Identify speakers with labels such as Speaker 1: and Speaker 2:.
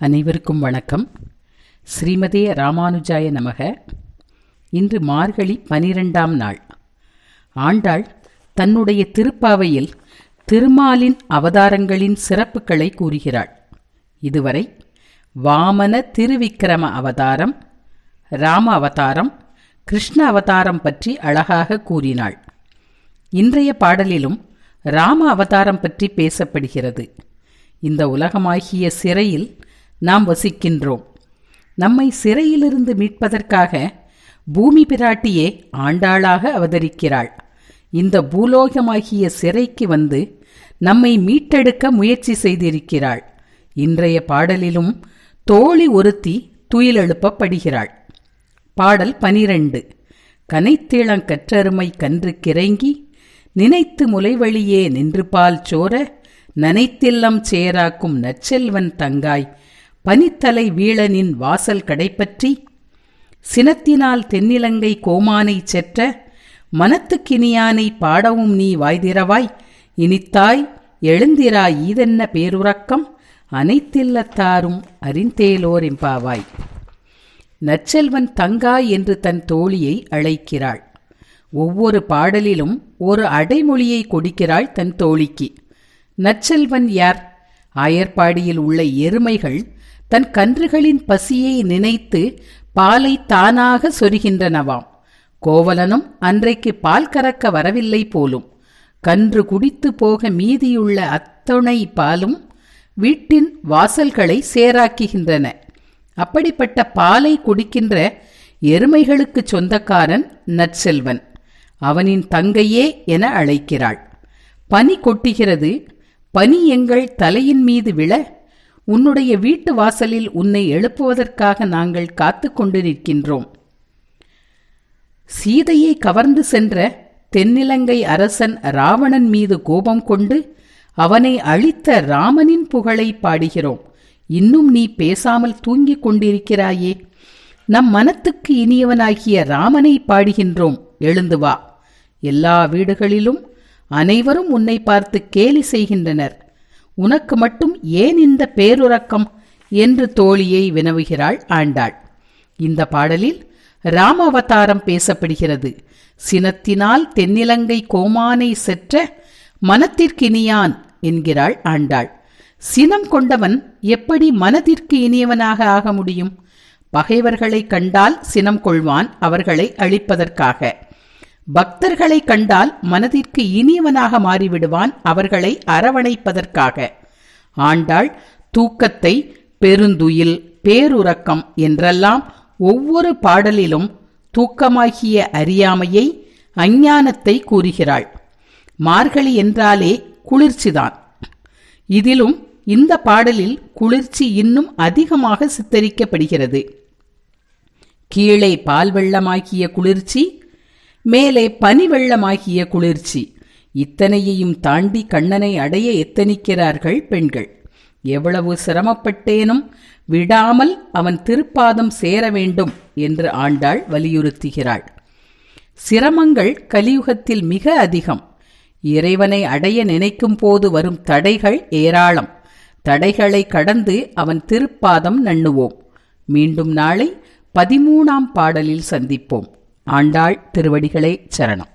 Speaker 1: அனைவருக்கும் வணக்கம். ஸ்ரீமதே ராமானுஜாய நமக. இன்று மார்கழி 12ஆம் நாள். ஆண்டாள் தன்னுடைய திருப்பாவையில் திருமாலின் அவதாரங்களின் சிறப்புகளை கூறுகிறாள். இதுவரை வாமன திருவிக்கிரம அவதாரம், ராம அவதாரம், கிருஷ்ண அவதாரம் பற்றி அழகாக கூறினாள். இன்றைய பாடலிலும் ராம அவதாரம் பற்றி பேசப்படுகிறது. இந்த உலகமாகிய சிறையில் நாம் வசிக்கின்றோம். நம்மை சிறையிலிருந்து மீட்பதற்காக பூமி பிராட்டியே ஆண்டாளாக அவதரிக்கிறாள். இந்த பூலோகமாகிய சிறைக்கு வந்து நம்மை மீட்டெடுக்க முயற்சி செய்திருக்கிறாள். இன்றைய பாடலிலும் தோழி ஒருத்தி துயிலெழுப்பப்படுகிறாள். பாடல் 12. கனைத்திளங்கற்றருமை கன்று கிறங்கி நினைத்து முலைவழியே நின்று பால் சோர நனைத்தில்லம் சேராக்கும் நற்செல்வன் தங்காய் பனித்தலை வீழனின் வாசல் கடைப்பற்றி சினத்தினால் தென்னிலங்கை கோமானை செற்ற மனத்துக்கினியானை பாடவும் நீ வாய்திரவாய் இனித்தாய் எழுந்திராய் ஈதென்ன பேருறக்கம் அனைத்தில்லத்தாரும் அறிந்தேலோர் எம்பாவாய். நற்செல்வன் தங்காய் என்று தன் தோழியை அழைக்கிறாள். ஒவ்வொரு பாடலிலும் ஒரு அடைமொழியை கொடுக்கிறாள் தன் தோழிக்கு. நற்செல்வன் யார்? ஆயர்பாடியில் உள்ள எருமைகள் தன் கன்றுகளின் பசியை நினைத்து பாலை தானாக சொருகின்றனவாம். கோவலனும் அன்றைக்கு பால் கறக்க வரவில்லை போலும். கன்று குடித்து போக மீதியுள்ள அத்துணை பாலும் வீட்டின் வாசல்களை சேராக்குகின்றன. அப்படிப்பட்ட பாலை குடிக்கின்ற எருமைகளுக்கு சொந்தக்காரன் நற்செல்வன். அவனின் தங்கையே என அழைக்கிறாள். பனி கொட்டுகிறது. பனி எங்கள் தலையின் மீது விழ உன்னுடைய வீட்டு வாசலில் உன்னை எழுப்புவதற்காக நாங்கள் காத்து கொண்டு நிற்கின்றோம். சீதையை கவர்ந்து சென்ற தென்னிலங்கை அரசன் ராவணன் மீது கோபம் கொண்டு அவனை அழித்த ராமனின் புகழை பாடுகிறோம். இன்னும் நீ பேசாமல் தூங்கிக் கொண்டிருக்கிறாயே. நம் மனத்துக்கு இனியவனாகிய ராமனை பாடுகின்றோம். எழுந்து வா. எல்லா வீடுகளிலும் அனைவரும் உன்னை பார்த்து கேலி செய்கின்றனர். உனக்கு மட்டும் ஏன் இந்த பேருறக்கம் என்று தோழியை வினவுகிறாள் ஆண்டாள். இந்த பாடலில் ராம அவதாரம் பேசப்படுகிறது. சினத்தினால் தென்னிலங்கை கோமானை செற்ற மனத்திற்கினியான் என்கிறாள் ஆண்டாள். சினம் கொண்டவன் எப்படி மனதிற்கு இனியவனாக ஆக முடியும்? பகைவர்களை கண்டால் சினம் கொள்வான், அவர்களை அழிப்பதற்காக. பக்தர்களை கண்டால் மனதிற்கு இனியவனாக மாறிவிடுவான், அவர்களை அரவணைப்பதற்காக. ஆண்டாள் தூக்கத்தை பெருந்துயில், பேருறக்கம் என்றெல்லாம் ஒவ்வொரு பாடலிலும் தூக்கமாகிய அறியாமையை, அஞ்ஞானத்தை கூறுகிறாள். மார்கழி என்றாலே குளிர்ச்சிதான். இதிலும் இந்த பாடலில் குளிர்ச்சி இன்னும் அதிகமாக சித்தரிக்கப்படுகிறது. கீழே பால் வெள்ளமாகிய குளிர்ச்சி, மேலே பனி வெள்ளமாகிய குளிர்ச்சி. இத்தனையையும் தாண்டி கண்ணனை அடைய எத்தனிக்கிறார்கள் பெண்கள். எவ்வளவு சிரமப்பட்டேனும் விடாமல் அவன் திருப்பாதம் சேர வேண்டும் என்று ஆண்டாள் வலியுறுத்துகிறாள். சிரமங்கள் கலியுகத்தில் மிக அதிகம். இறைவனை அடைய நினைக்கும் போது வரும் தடைகள் ஏராளம். தடைகளை கடந்து அவன் திருப்பாதம் நண்ணுவோம். மீண்டும் நாளை 13ஆம் பாடலில் சந்திப்போம். ஆண்டாள் திருவடிகளே சரணம்.